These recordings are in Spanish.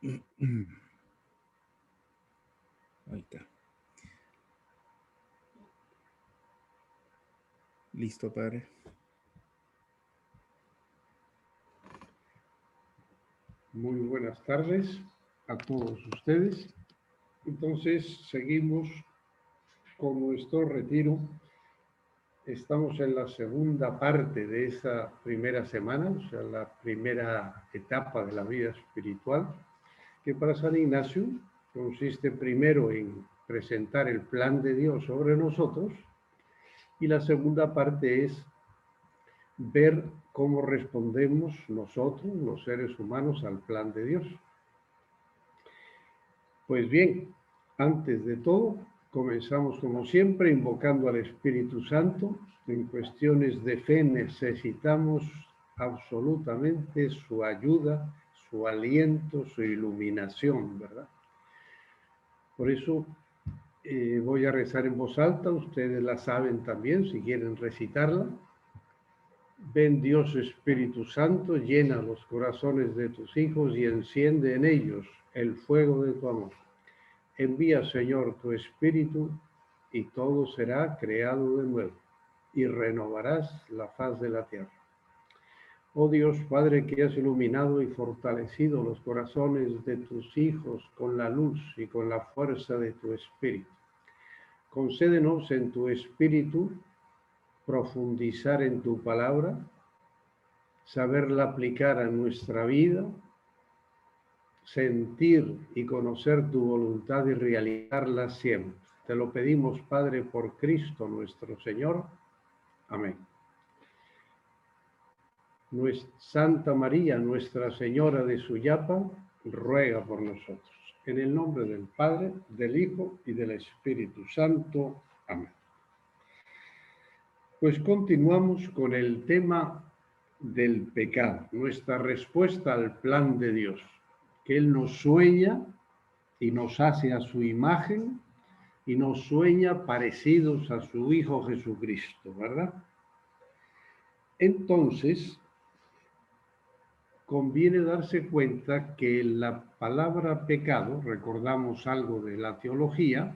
Ahí está. Listo, padre. Muy buenas tardes a todos ustedes. Entonces, seguimos con nuestro retiro. Estamos en la segunda parte de esa primera semana, o sea, la primera etapa de la vida espiritual, que para San Ignacio consiste primero en presentar el plan de Dios sobre nosotros, y la segunda parte es ver cómo respondemos nosotros, los seres humanos, al plan de Dios. Pues bien, antes de todo, comenzamos como siempre invocando al Espíritu Santo. En cuestiones de fe necesitamos absolutamente su ayuda, su aliento, su iluminación, ¿verdad? Por eso voy a rezar en voz alta, ustedes la saben también si quieren recitarla. Ven Dios Espíritu Santo, llena los corazones de tus hijos y enciende en ellos el fuego de tu amor. Envía, Señor, tu Espíritu, y todo será creado de nuevo, y renovarás la faz de la tierra. Oh Dios, Padre, que has iluminado y fortalecido los corazones de tus hijos con la luz y con la fuerza de tu Espíritu, concédenos en tu Espíritu profundizar en tu palabra, saberla aplicar a nuestra vida, sentir y conocer tu voluntad y realizarla siempre. Te lo pedimos, Padre, por Cristo nuestro Señor. Amén. Santa María, Nuestra Señora de Suyapa, ruega por nosotros. En el nombre del Padre, del Hijo y del Espíritu Santo. Amén. Pues continuamos con el tema del pecado, nuestra respuesta al plan de Dios, que Él nos sueña y nos hace a su imagen y nos sueña parecidos a su Hijo Jesucristo, ¿verdad? Entonces, conviene darse cuenta que la palabra pecado, recordamos algo de la teología,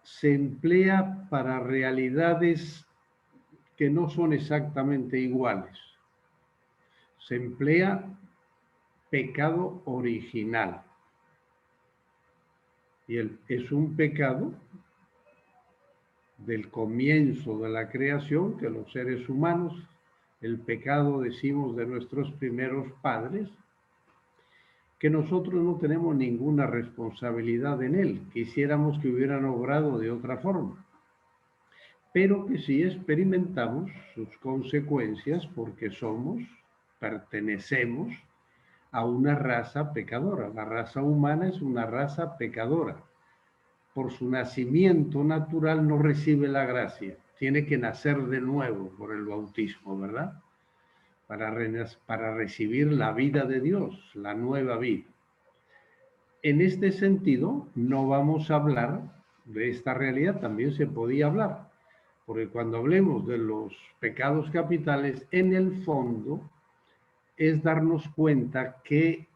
se emplea para realidades que no son exactamente iguales. Se emplea pecado original. Y es un pecado del comienzo de la creación, que los seres humanos, el pecado, decimos, de nuestros primeros padres, que nosotros no tenemos ninguna responsabilidad en él. Quisiéramos que hubieran obrado de otra forma, pero que sí experimentamos sus consecuencias porque pertenecemos a una raza pecadora. La raza humana es una raza pecadora. Por su nacimiento natural no recibe la gracia. Tiene que nacer de nuevo por el bautismo, ¿verdad? Para recibir la vida de Dios, la nueva vida. En este sentido, no vamos a hablar de esta realidad, también se podía hablar, porque cuando hablemos de los pecados capitales, en el fondo es darnos cuenta que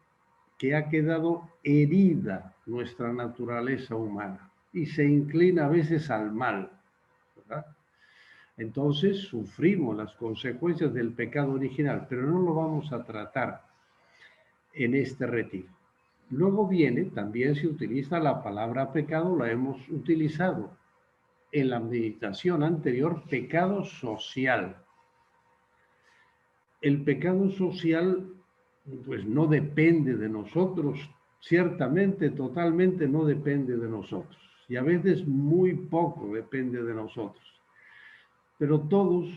ha quedado herida nuestra naturaleza humana y se inclina a veces al mal, ¿verdad? Entonces sufrimos las consecuencias del pecado original, pero no lo vamos a tratar en este retiro. Luego viene, también se utiliza la palabra pecado, la hemos utilizado en la meditación anterior, pecado social. El pecado social, pues no depende de nosotros, ciertamente, totalmente no depende de nosotros. Y a veces muy poco depende de nosotros. Pero todos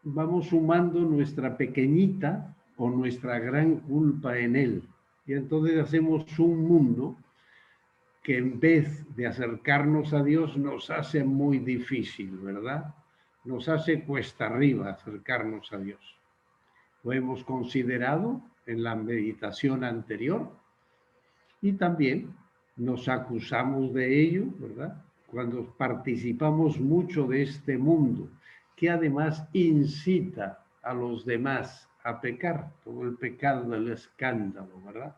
vamos sumando nuestra pequeñita o nuestra gran culpa en él. Y entonces hacemos un mundo que en vez de acercarnos a Dios nos hace muy difícil, ¿verdad? Nos hace cuesta arriba acercarnos a Dios. Lo hemos considerado en la meditación anterior y también nos acusamos de ello, ¿verdad? Cuando participamos mucho de este mundo, que además incita a los demás a pecar, todo el pecado del escándalo, ¿verdad?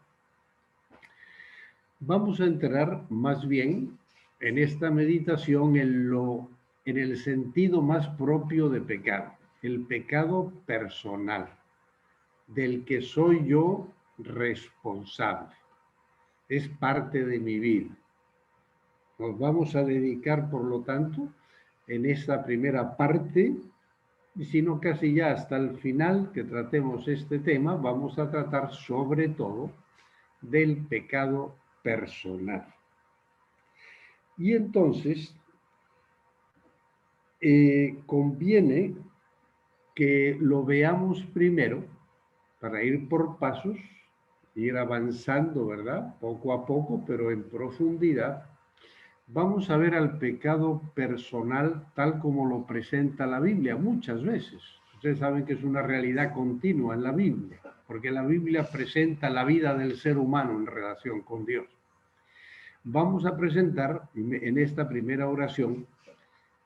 Vamos a entrar más bien en esta meditación en el sentido más propio de pecado, el pecado personal, del que soy yo responsable. Es parte de mi vida. Nos vamos a dedicar, por lo tanto, en esta primera parte, y si no casi ya hasta el final que tratemos este tema, vamos a tratar sobre todo del pecado personal. Y entonces, conviene que lo veamos primero para ir por pasos, ir avanzando, ¿verdad? Poco a poco, pero en profundidad. Vamos a ver al pecado personal tal como lo presenta la Biblia muchas veces. Ustedes saben que es una realidad continua en la Biblia, porque la Biblia presenta la vida del ser humano en relación con Dios. Vamos a presentar en esta primera oración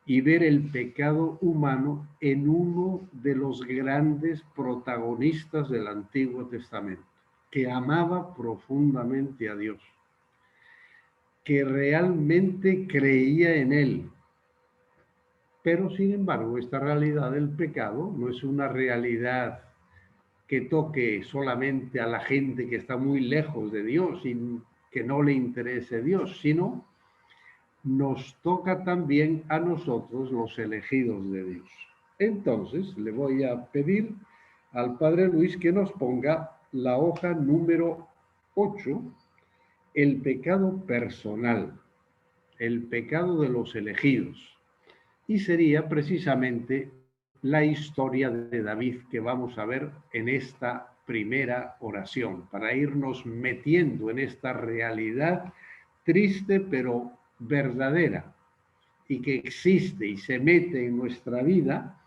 y ver el pecado humano en uno de los grandes protagonistas del Antiguo Testamento, que amaba profundamente a Dios, que realmente creía en Él. Pero sin embargo, esta realidad del pecado no es una realidad que toque solamente a la gente que está muy lejos de Dios y que no le interese Dios, sino nos toca también a nosotros los elegidos de Dios. Entonces, le voy a pedir al Padre Luis que nos ponga la hoja número 8, el pecado personal, el pecado de los elegidos. Y sería precisamente la historia de David que vamos a ver en esta primera oración, para irnos metiendo en esta realidad triste pero verdadera y que existe y se mete en nuestra vida,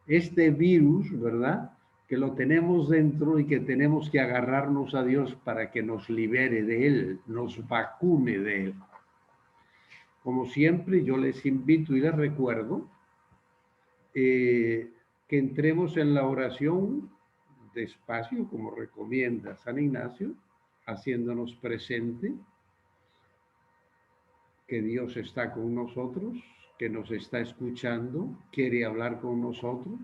este virus, ¿verdad? Que lo tenemos dentro y que tenemos que agarrarnos a Dios para que nos libere de él, nos vacune de él. Como siempre, yo les invito y les recuerdo que entremos en la oración despacio, como recomienda San Ignacio, haciéndonos presente que Dios está con nosotros, que nos está escuchando, quiere hablar con nosotros.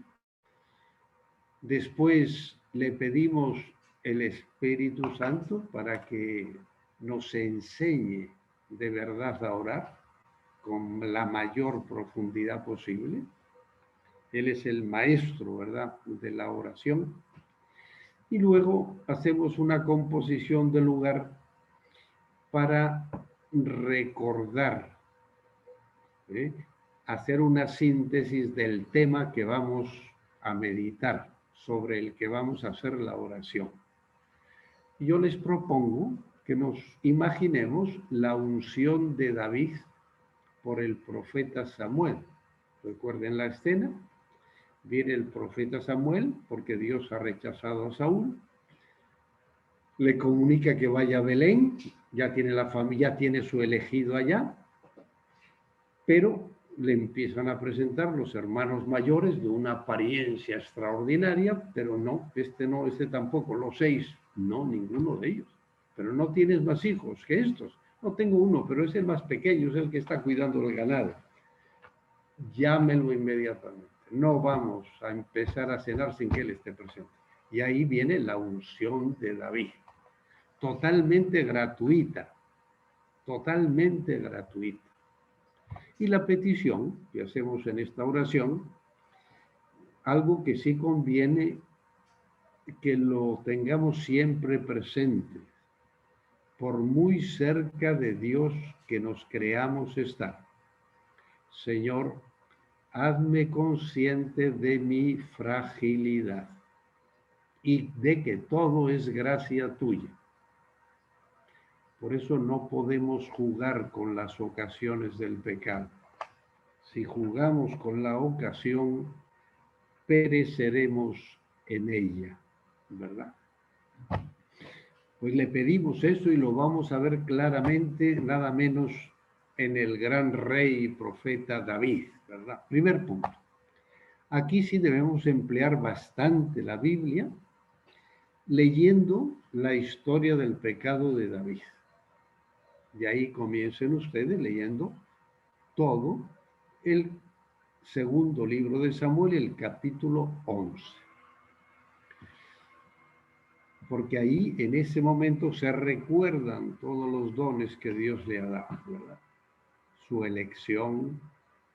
Después le pedimos el Espíritu Santo para que nos enseñe de verdad a orar con la mayor profundidad posible. Él es el maestro, ¿verdad?, de la oración. Y luego hacemos una composición del lugar para recordar, ¿eh? Hacer una síntesis del tema que vamos a meditar, sobre el que vamos a hacer la oración. Yo les propongo que nos imaginemos la unción de David por el profeta Samuel. Recuerden la escena. Viene el profeta Samuel porque Dios ha rechazado a Saúl. Le comunica que vaya a Belén, ya tiene la familia, ya tiene su elegido allá, pero le empiezan a presentar los hermanos mayores de una apariencia extraordinaria, pero no, este tampoco, los 6, no, ninguno de ellos. Pero no tienes más hijos que estos. No tengo uno, pero es el más pequeño, es el que está cuidando el ganado. Llámelo inmediatamente. No vamos a empezar a cenar sin que él esté presente. Y ahí viene la unción de David. Totalmente gratuita. Totalmente gratuita. Y la petición que hacemos en esta oración, algo que sí conviene que lo tengamos siempre presente, por muy cerca de Dios que nos creamos estar. Señor, hazme consciente de mi fragilidad y de que todo es gracia tuya. Por eso no podemos jugar con las ocasiones del pecado. Si jugamos con la ocasión, pereceremos en ella, ¿verdad? Pues le pedimos eso y lo vamos a ver claramente, nada menos en el gran rey y profeta David, ¿verdad? Primer punto. Aquí sí debemos emplear bastante la Biblia leyendo la historia del pecado de David. De ahí comiencen ustedes leyendo todo el segundo libro de Samuel, el capítulo 11. Porque ahí, en ese momento, se recuerdan todos los dones que Dios le ha dado, ¿verdad? Su elección,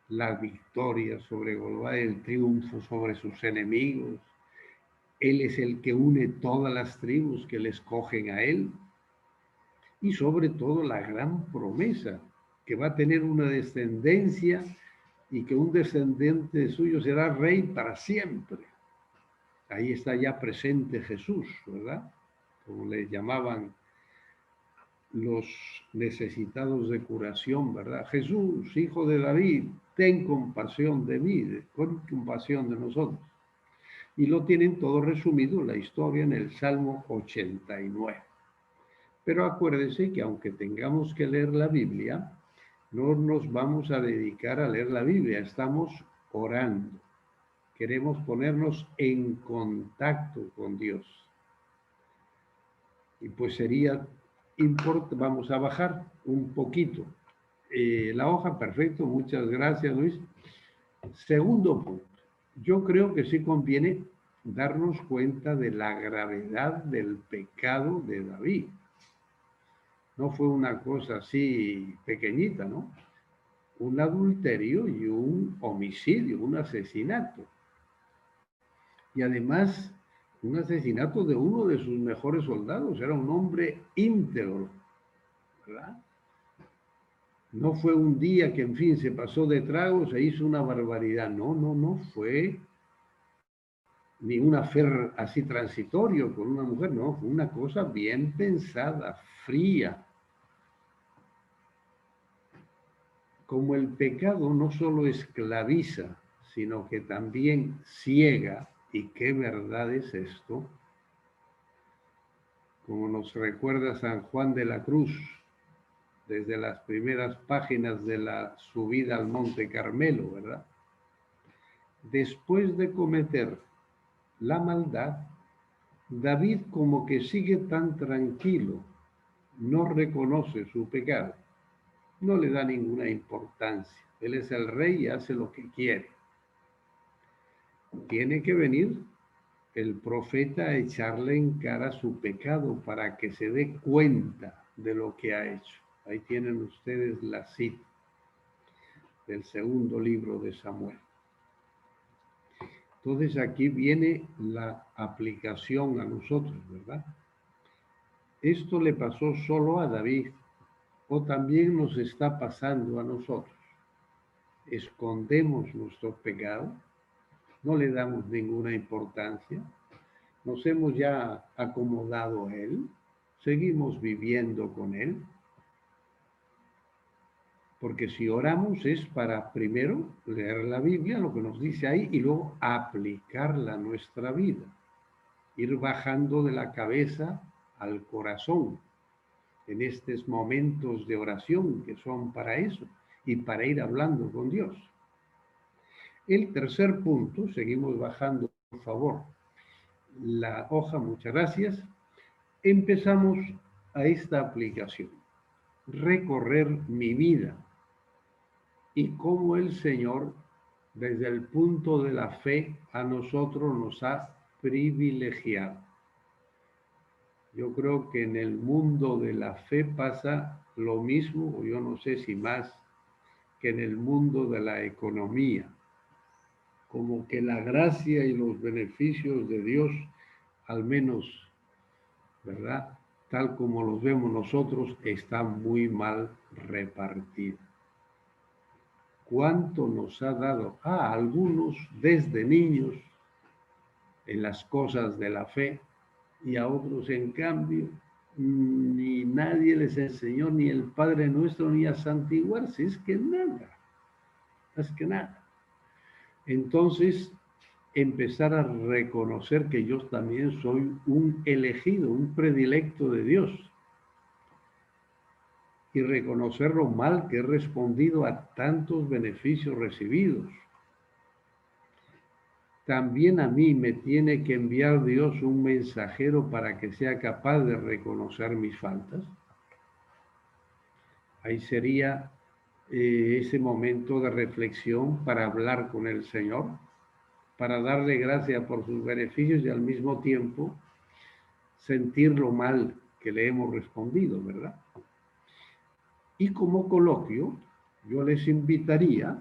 la victoria sobre Goliat, el triunfo sobre sus enemigos. Él es el que une todas las tribus que le escogen a él. Y sobre todo la gran promesa, que va a tener una descendencia y que un descendiente suyo será rey para siempre. Ahí está ya presente Jesús, ¿verdad? Como le llamaban los necesitados de curación, ¿verdad? Jesús, hijo de David, ten compasión de mí, ten compasión de nosotros. Y lo tienen todo resumido la historia en el Salmo 89. Pero acuérdense que aunque tengamos que leer la Biblia, no nos vamos a dedicar a leer la Biblia, estamos orando. Queremos ponernos en contacto con Dios. Y pues sería importante, vamos a bajar un poquito la hoja, perfecto, muchas gracias Luis. Segundo punto, yo creo que sí conviene darnos cuenta de la gravedad del pecado de David. No fue una cosa así pequeñita, ¿no? Un adulterio y un homicidio, un asesinato. Y además, un asesinato de uno de sus mejores soldados. Era un hombre íntegro, ¿verdad? No fue un día que, en fin, se pasó de trago, se hizo una barbaridad. No fue ni un afer así transitorio con una mujer, no, fue una cosa bien pensada, fría. Como el pecado no solo esclaviza, sino que también ciega, ¿y qué verdad es esto? Como nos recuerda San Juan de la Cruz, desde las primeras páginas de la subida al Monte Carmelo, ¿verdad? Después de cometer la maldad, David como que sigue tan tranquilo, no reconoce su pecado, no le da ninguna importancia. Él es el rey y hace lo que quiere. Tiene que venir el profeta a echarle en cara su pecado para que se dé cuenta de lo que ha hecho. Ahí tienen ustedes la cita del segundo libro de Samuel. Entonces aquí viene la aplicación a nosotros, ¿verdad? Esto le pasó solo a David, o también nos está pasando a nosotros. Escondemos nuestro pecado, no le damos ninguna importancia, nos hemos ya acomodado a él, seguimos viviendo con él, porque si oramos es para primero leer la Biblia, lo que nos dice ahí, y luego aplicarla a nuestra vida, ir bajando de la cabeza al corazón en estos momentos de oración que son para eso y para ir hablando con Dios. El tercer punto, seguimos bajando, por favor, la hoja, muchas gracias. Empezamos a esta aplicación, recorrer mi vida y cómo el Señor, desde el punto de la fe, a nosotros nos ha privilegiado. Yo creo que en el mundo de la fe pasa lo mismo, o yo no sé si más, que en el mundo de la economía. Como que la gracia y los beneficios de Dios, al menos, ¿verdad? Tal como los vemos nosotros, están muy mal repartidos. ¿Cuánto nos ha dado a algunos desde niños en las cosas de la fe y a otros, en cambio, ni nadie les enseñó, ni el Padre Nuestro, ni a santiguarse? Es que nada. Entonces, empezar a reconocer que yo también soy un elegido, un predilecto de Dios, y reconocer lo mal que he respondido a tantos beneficios recibidos. También a mí me tiene que enviar Dios un mensajero para que sea capaz de reconocer mis faltas. Ahí sería ese momento de reflexión para hablar con el Señor, para darle gracias por sus beneficios y al mismo tiempo sentir lo mal que le hemos respondido, ¿verdad? Y como coloquio, yo les invitaría,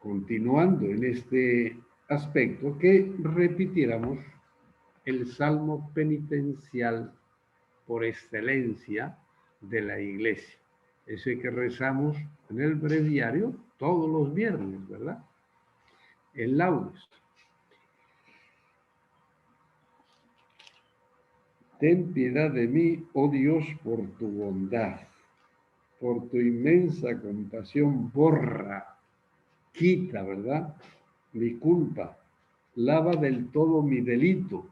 continuando en este aspecto, que repitiéramos el salmo penitencial por excelencia de la iglesia. Ese que rezamos en el breviario todos los viernes, ¿verdad? El laudes. Ten piedad de mí, oh Dios, por tu bondad, por tu inmensa compasión, borra, quita, ¿verdad? Mi culpa, lava del todo mi delito.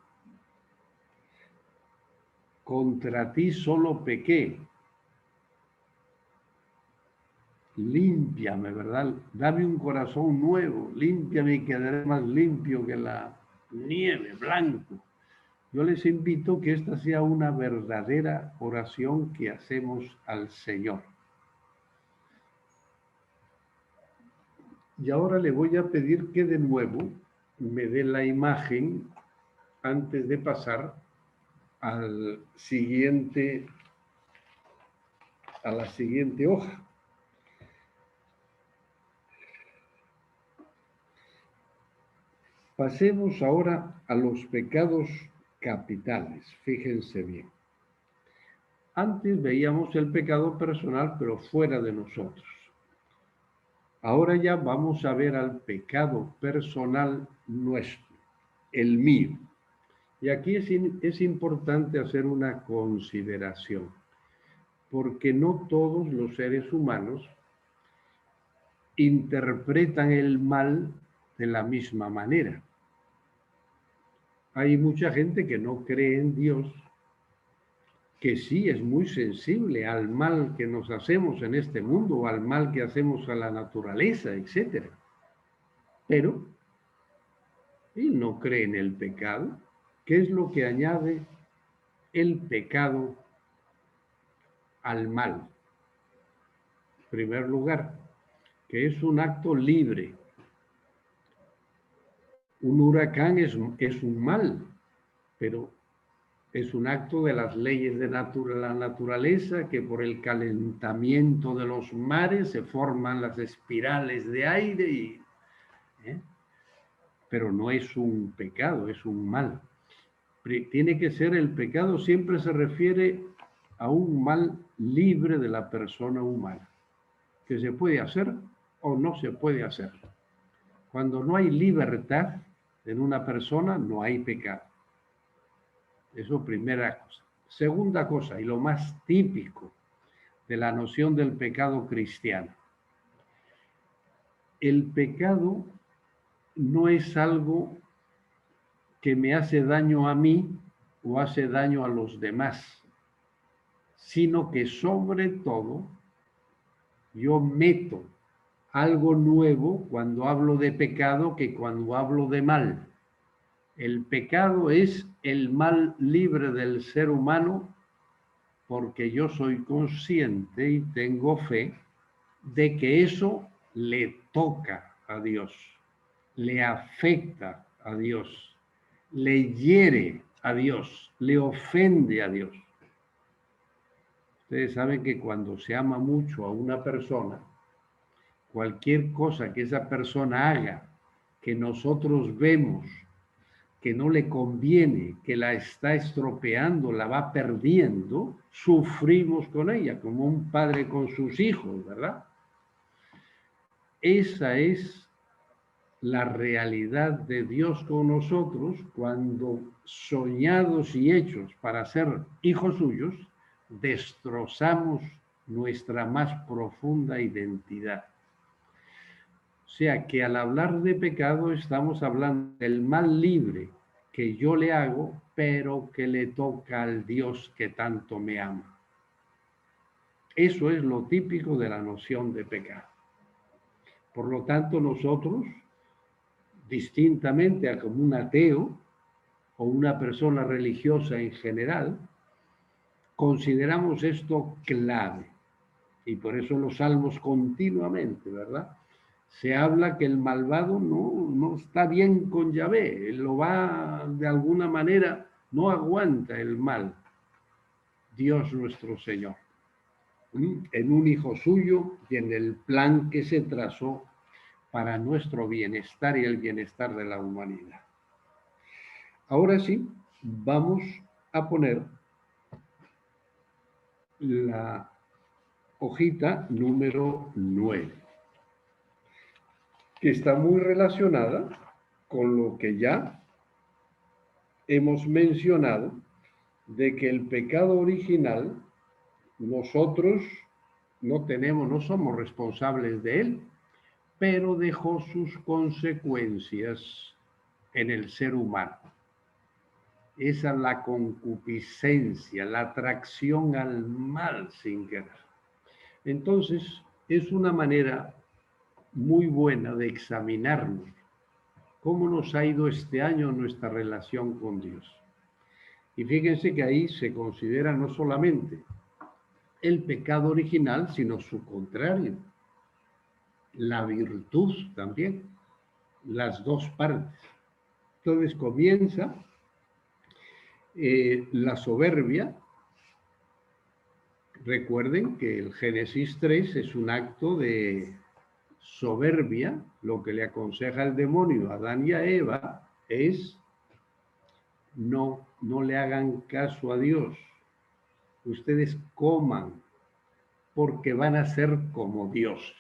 Contra ti solo pequé. Límpiame, ¿verdad? Dame un corazón nuevo, límpiame y quedaré más limpio que la nieve, blanco. Yo les invito que esta sea una verdadera oración que hacemos al Señor. Y ahora le voy a pedir que de nuevo me dé la imagen antes de pasar al siguiente, a la siguiente hoja. Pasemos ahora a los pecados capitales. Fíjense bien. Antes veíamos el pecado personal, pero fuera de nosotros. Ahora ya vamos a ver al pecado personal nuestro, el mío. Y aquí es importante hacer una consideración, porque no todos los seres humanos interpretan el mal de la misma manera. Hay mucha gente que no cree en Dios, que sí es muy sensible al mal que nos hacemos en este mundo, o al mal que hacemos a la naturaleza, etc. Pero él no cree en el pecado. ¿Qué es lo que añade el pecado al mal? En primer lugar, que es un acto libre. Un huracán es un mal, pero es un acto de las leyes de la naturaleza, que por el calentamiento de los mares se forman las espirales de aire, pero no es un pecado, es un mal. Tiene que ser el pecado, siempre se refiere a un mal libre de la persona humana, que se puede hacer o no se puede hacer. Cuando no hay libertad en una persona, no hay pecado. Eso primera cosa. Segunda cosa, y lo más típico de la noción del pecado cristiano. El pecado no es algo que me hace daño a mí o hace daño a los demás, sino que sobre todo yo meto algo nuevo cuando hablo de pecado que cuando hablo de mal. El pecado es el mal libre del ser humano, porque yo soy consciente y tengo fe de que eso le toca a Dios, le afecta a Dios, le hiere a Dios, le ofende a Dios. Ustedes saben que cuando se ama mucho a una persona, cualquier cosa que esa persona haga, que nosotros vemos que no le conviene, que la está estropeando, la va perdiendo, sufrimos con ella, como un padre con sus hijos, ¿verdad? Esa es la realidad de Dios con nosotros cuando, soñados y hechos para ser hijos suyos, destrozamos nuestra más profunda identidad. O sea que al hablar de pecado estamos hablando del mal libre que yo le hago, pero que le toca al Dios que tanto me ama. Eso es lo típico de la noción de pecado. Por lo tanto, nosotros, distintamente a como un ateo o una persona religiosa en general, consideramos esto clave. Y por eso en los salmos continuamente, ¿verdad? Se habla que el malvado no está bien con Yahvé, él lo va de alguna manera, no aguanta el mal. Dios nuestro Señor, en un Hijo suyo y en el plan que se trazó para nuestro bienestar y el bienestar de la humanidad. Ahora sí, vamos a poner la hojita número 9, que está muy relacionada con lo que ya hemos mencionado, de que el pecado original nosotros no somos responsables de él, pero dejó sus consecuencias en el ser humano. Esa es la concupiscencia, la atracción al mal sin querer. Entonces, es una manera muy buena de examinarnos cómo nos ha ido este año nuestra relación con Dios. Y fíjense que ahí se considera no solamente el pecado original, sino su contrario, la virtud también, las dos partes. Entonces comienza la soberbia. Recuerden que el Génesis 3 es un acto de soberbia. Lo que le aconseja el demonio a Adán y a Eva es no le hagan caso a Dios. Ustedes coman porque van a ser como dioses,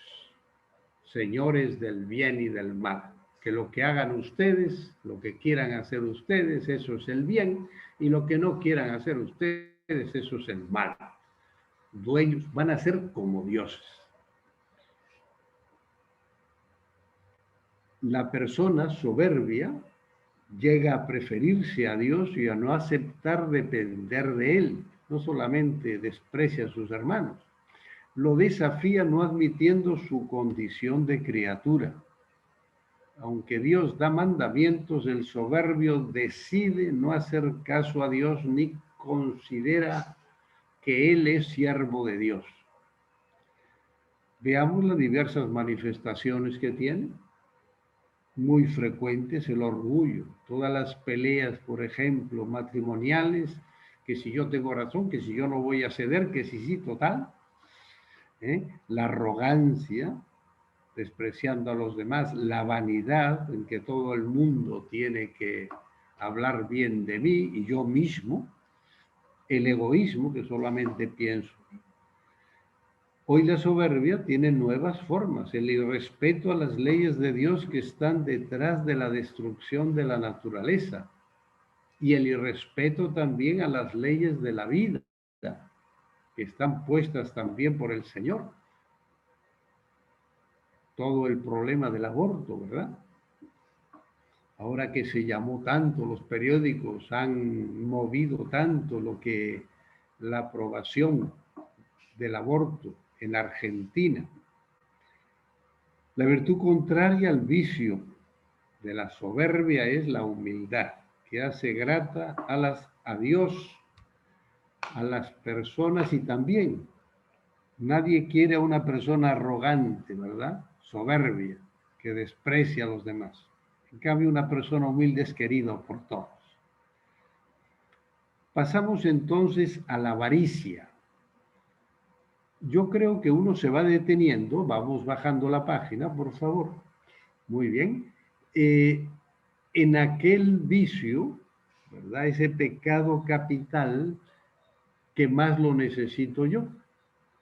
señores del bien y del mal. Que lo que hagan ustedes, lo que quieran hacer ustedes, eso es el bien, y lo que no quieran hacer ustedes, eso es el mal. Dueños, van a ser como dioses. La persona soberbia llega a preferirse a Dios y a no aceptar depender de Él. No solamente desprecia a sus hermanos, lo desafía no admitiendo su condición de criatura. Aunque Dios da mandamientos, el soberbio decide no hacer caso a Dios ni considera que Él es siervo de Dios. Veamos las diversas manifestaciones que tiene. Muy frecuentes el orgullo, todas las peleas, por ejemplo, matrimoniales, que si yo tengo razón, que si yo no voy a ceder, que si sí, total. La arrogancia, despreciando a los demás, la vanidad, en que todo el mundo tiene que hablar bien de mí y yo mismo, el egoísmo, que solamente pienso. Hoy la soberbia tiene nuevas formas, el irrespeto a las leyes de Dios que están detrás de la destrucción de la naturaleza y el irrespeto también a las leyes de la vida que están puestas también por el Señor. Todo el problema del aborto, ¿verdad? Ahora que se llamó tanto, los periódicos han movido tanto lo que la aprobación del aborto en Argentina. La virtud contraria al vicio de la soberbia es la humildad, que hace grata a Dios, a las personas, y también nadie quiere a una persona arrogante, ¿verdad? Soberbia, que desprecia a los demás. En cambio, una persona humilde es querido por todos. Pasamos entonces a la avaricia. Yo creo que uno se va deteniendo, vamos bajando la página, por favor. Muy bien. En aquel vicio, ¿verdad? Ese pecado capital que más lo necesito yo.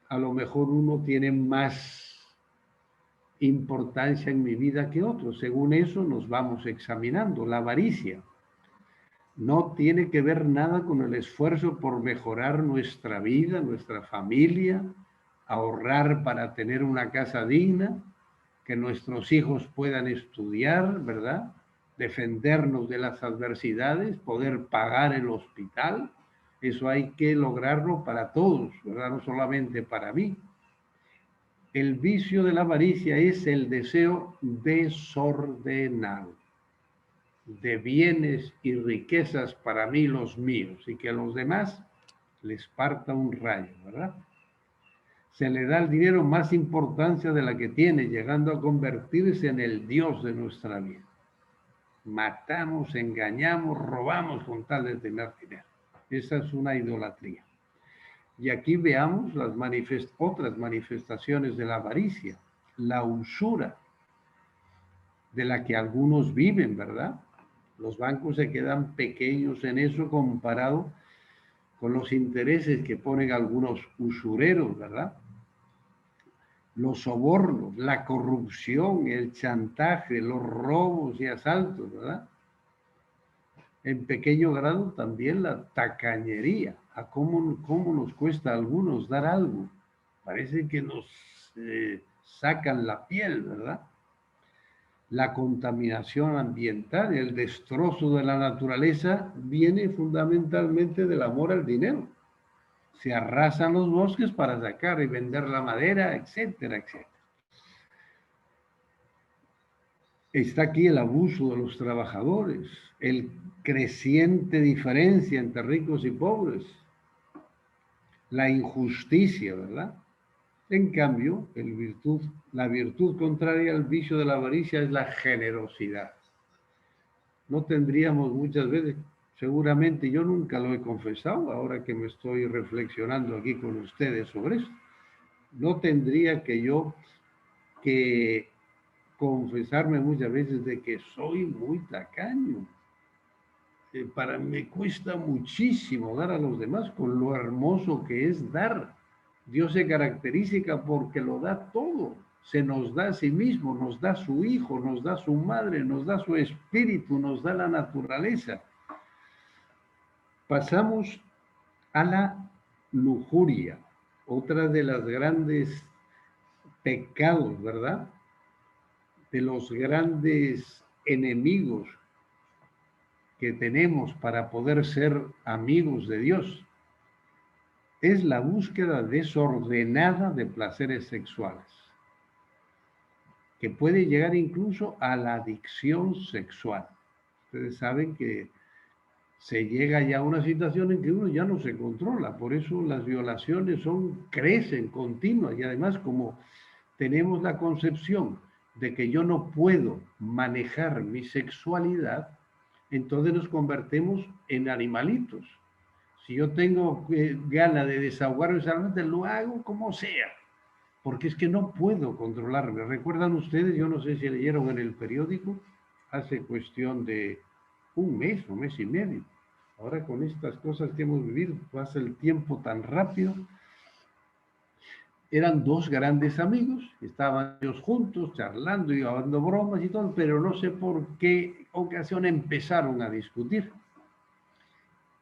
A lo mejor uno tiene más importancia en mi vida que otro. Según eso nos vamos examinando. La avaricia no tiene que ver nada con el esfuerzo por mejorar nuestra vida, nuestra familia, ahorrar para tener una casa digna, que nuestros hijos puedan estudiar, ¿verdad? Defendernos de las adversidades, poder pagar el hospital. Eso hay que lograrlo para todos, ¿verdad? No solamente para mí. El vicio de la avaricia es el deseo desordenado de bienes y riquezas para mí, los míos, y que los demás les parta un rayo, ¿verdad? Se le da al dinero más importancia de la que tiene, llegando a convertirse en el Dios de nuestra vida. Matamos, engañamos, robamos con tal de tener dinero. Esa es una idolatría. Y aquí veamos las otras manifestaciones de la avaricia, la usura, de la que algunos viven, ¿verdad? Los bancos se quedan pequeños en eso comparado con los intereses que ponen algunos usureros, ¿verdad? Los sobornos, la corrupción, el chantaje, los robos y asaltos, ¿verdad? En pequeño grado también la tacañería. ¿A cómo nos cuesta a algunos dar algo? Parece que nos sacan la piel, ¿verdad? La contaminación ambiental, el destrozo de la naturaleza viene fundamentalmente del amor al dinero. Se arrasan los bosques para sacar y vender la madera, etcétera, etcétera. Está aquí el abuso de los trabajadores, el creciente diferencia entre ricos y pobres, la injusticia, ¿verdad? En cambio, la virtud contraria al vicio de la avaricia es la generosidad. No tendríamos muchas veces, seguramente yo nunca lo he confesado, ahora que me estoy reflexionando aquí con ustedes sobre esto, no tendría que confesarme muchas veces de que soy muy tacaño. Me cuesta muchísimo dar a los demás con lo hermoso que es dar. Dios se caracteriza porque lo da todo. Se nos da a sí mismo, nos da su hijo, nos da su madre, nos da su espíritu, nos da la naturaleza. Pasamos a la lujuria, otra de las grandes pecados, ¿verdad? De los grandes enemigos que tenemos para poder ser amigos de Dios. Es la búsqueda desordenada de placeres sexuales, que puede llegar incluso a la adicción sexual. Ustedes saben que se llega ya a una situación en que uno ya no se controla, por eso las violaciones crecen continuas y además como tenemos la concepción de que yo no puedo manejar mi sexualidad, entonces nos convertimos en animalitos. Si yo tengo ganas de desahogarme solamente, lo hago como sea, porque es que no puedo controlarme. ¿Recuerdan ustedes? Yo no sé si leyeron en el periódico, hace cuestión de un mes y medio. Ahora con estas cosas que hemos vivido, pasa el tiempo tan rápido. Eran dos grandes amigos, estaban ellos juntos, charlando y hablando bromas y todo, pero no sé por qué ocasión empezaron a discutir.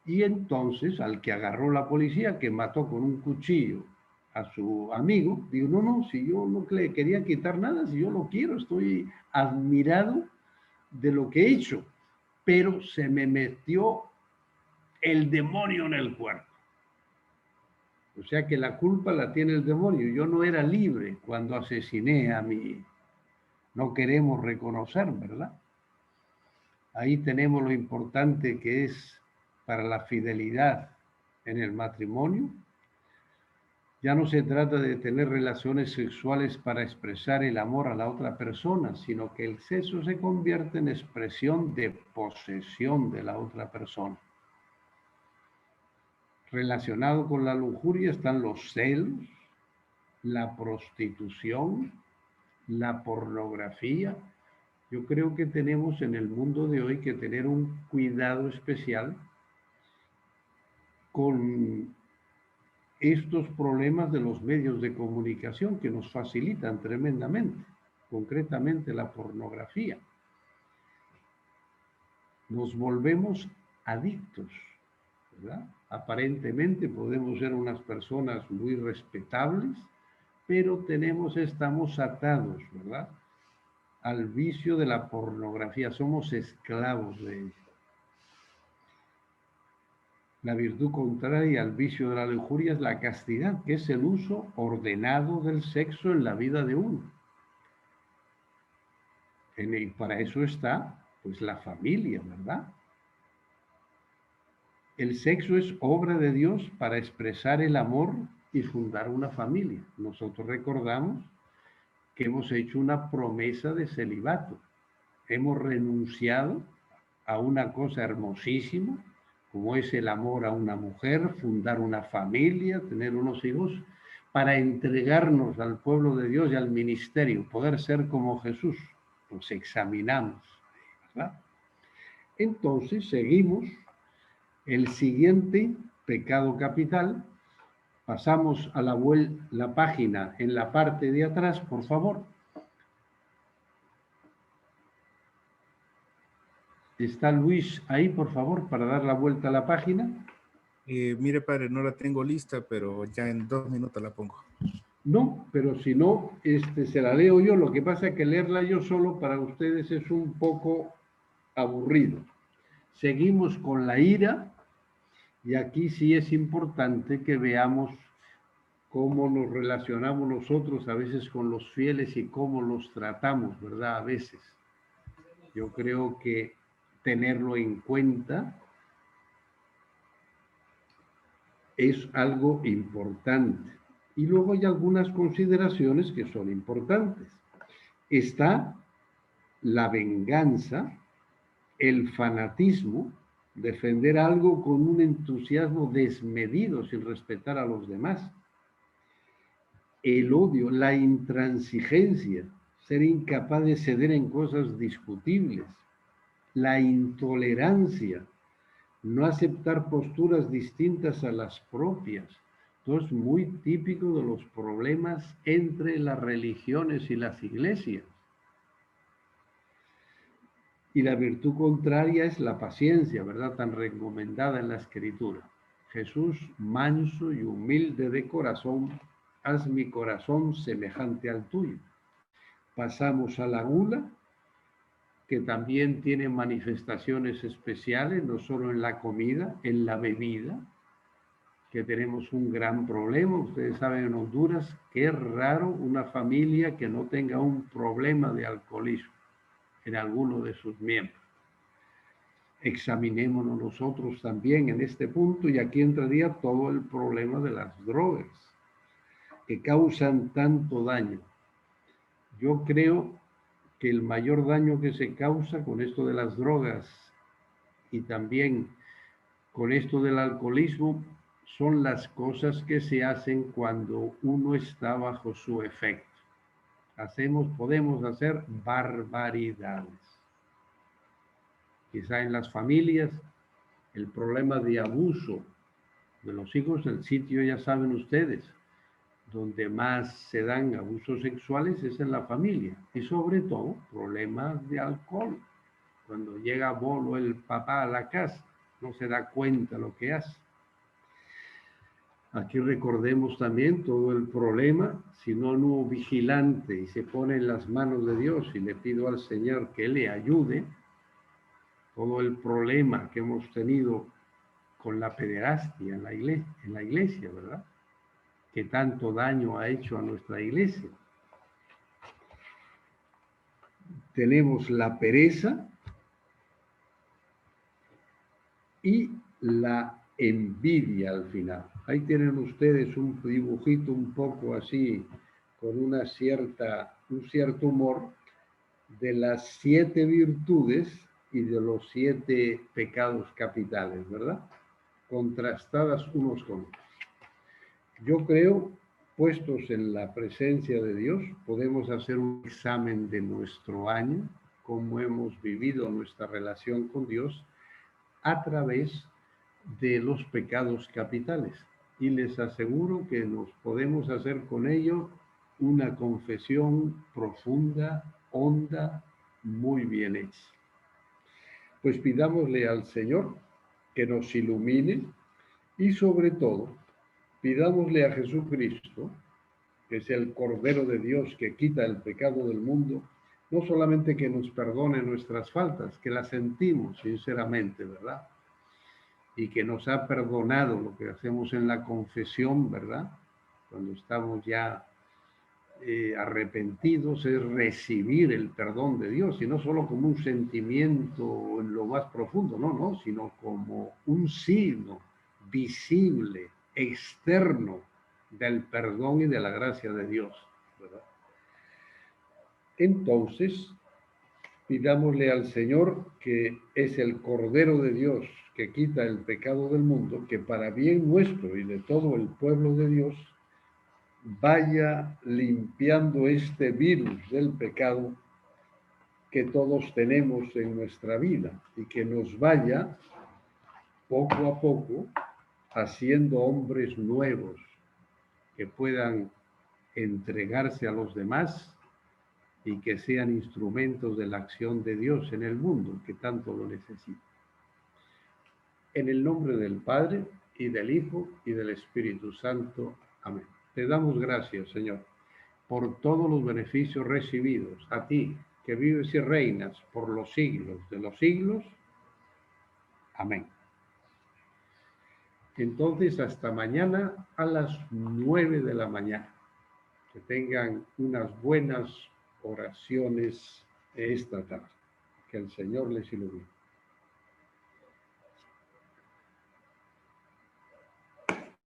Y entonces, al que agarró la policía, que mató con un cuchillo a su amigo, digo, no, si yo no le quería quitar nada, si yo lo quiero, estoy admirado de lo que he hecho, pero se me metió el demonio en el cuerpo. O sea que la culpa la tiene el demonio. Yo no era libre cuando asesiné a mi... No queremos reconocer, ¿verdad? Ahí tenemos lo importante que es para la fidelidad en el matrimonio. Ya no se trata de tener relaciones sexuales para expresar el amor a la otra persona, sino que el sexo se convierte en expresión de posesión de la otra persona. Relacionado con la lujuria están los celos, la prostitución, la pornografía. Yo creo que tenemos en el mundo de hoy que tener un cuidado especial con estos problemas de los medios de comunicación que nos facilitan tremendamente, concretamente la pornografía. Nos volvemos adictos, ¿verdad? Aparentemente podemos ser unas personas muy respetables, pero estamos atados, ¿verdad? Al vicio de la pornografía, somos esclavos de ella. La virtud contraria al vicio de la lujuria es la castidad, que es el uso ordenado del sexo en la vida de uno. Y para eso está, pues, la familia, ¿verdad? El sexo es obra de Dios para expresar el amor y fundar una familia. Nosotros recordamos que hemos hecho una promesa de celibato. Hemos renunciado a una cosa hermosísima, como es el amor a una mujer, fundar una familia, tener unos hijos, para entregarnos al pueblo de Dios y al ministerio, poder ser como Jesús. Nos examinamos, ¿verdad? Entonces seguimos el siguiente pecado capital. Pasamos a la página en la parte de atrás, por favor. ¿Está Luis ahí, por favor, para dar la vuelta a la página? Mire, padre, no la tengo lista, pero ya en 2 minutos la pongo. No, pero si no, se la leo yo. Lo que pasa es que leerla yo solo para ustedes es un poco aburrido. Seguimos con la ira y aquí sí es importante que veamos cómo nos relacionamos nosotros a veces con los fieles y cómo los tratamos, ¿verdad? A veces. Yo creo que tenerlo en cuenta es algo importante. Y luego hay algunas consideraciones que son importantes. Está la venganza, el fanatismo, defender algo con un entusiasmo desmedido sin respetar a los demás. El odio, la intransigencia, ser incapaz de ceder en cosas discutibles. La intolerancia, no aceptar posturas distintas a las propias. Esto es muy típico de los problemas entre las religiones y las iglesias. Y la virtud contraria es la paciencia, ¿verdad? Tan recomendada en la Escritura. Jesús, manso y humilde de corazón, haz mi corazón semejante al tuyo. Pasamos a la gula, que también tiene manifestaciones especiales, no solo en la comida, en la bebida, que tenemos un gran problema. Ustedes saben en Honduras que es raro una familia que no tenga un problema de alcoholismo en alguno de sus miembros. Examinémonos nosotros también en este punto y aquí entraría todo el problema de las drogas que causan tanto daño. Yo creo que el mayor daño que se causa con esto de las drogas y también con esto del alcoholismo son las cosas que se hacen cuando uno está bajo su efecto. Podemos hacer barbaridades. Quizá en las familias el problema de abuso de los hijos, el sitio ya saben ustedes, donde más se dan abusos sexuales es en la familia y sobre todo problemas de alcohol. Cuando llega bolo el papá a la casa, no se da cuenta lo que hace. Aquí recordemos también todo el problema, si no hubo vigilante y se pone en las manos de Dios y le pido al Señor que le ayude, todo el problema que hemos tenido con la pederastia en la iglesia, ¿verdad? Que tanto daño ha hecho a nuestra iglesia. Tenemos la pereza y la envidia al final. Ahí tienen ustedes un dibujito un poco así, con un cierto humor, de las 7 virtudes y de los 7 pecados capitales, ¿verdad? Contrastadas unos con otros. Yo creo, puestos en la presencia de Dios, podemos hacer un examen de nuestro año, cómo hemos vivido nuestra relación con Dios a través de los pecados capitales. Y les aseguro que nos podemos hacer con ello una confesión profunda, honda, muy bien hecha. Pues pidámosle al Señor que nos ilumine y sobre todo pidámosle a Jesucristo, que es el Cordero de Dios que quita el pecado del mundo, no solamente que nos perdone nuestras faltas, que las sentimos sinceramente, ¿verdad? Y que nos ha perdonado lo que hacemos en la confesión, ¿verdad? Cuando estamos ya arrepentidos es recibir el perdón de Dios, y no solo como un sentimiento en lo más profundo, no, sino como un signo visible, externo del perdón y de la gracia de Dios, ¿verdad? Entonces, pidámosle al Señor, que es el Cordero de Dios, que quita el pecado del mundo, que para bien nuestro y de todo el pueblo de Dios, vaya limpiando este virus del pecado que todos tenemos en nuestra vida, y que nos vaya poco a poco haciendo hombres nuevos que puedan entregarse a los demás y que sean instrumentos de la acción de Dios en el mundo, que tanto lo necesita. En el nombre del Padre, y del Hijo, y del Espíritu Santo. Amén. Te damos gracias, Señor, por todos los beneficios recibidos, a ti, que vives y reinas por los siglos de los siglos. Amén. Entonces, hasta mañana a las 9 de la mañana. Que tengan unas buenas oraciones esta tarde. Que el Señor les ilumine.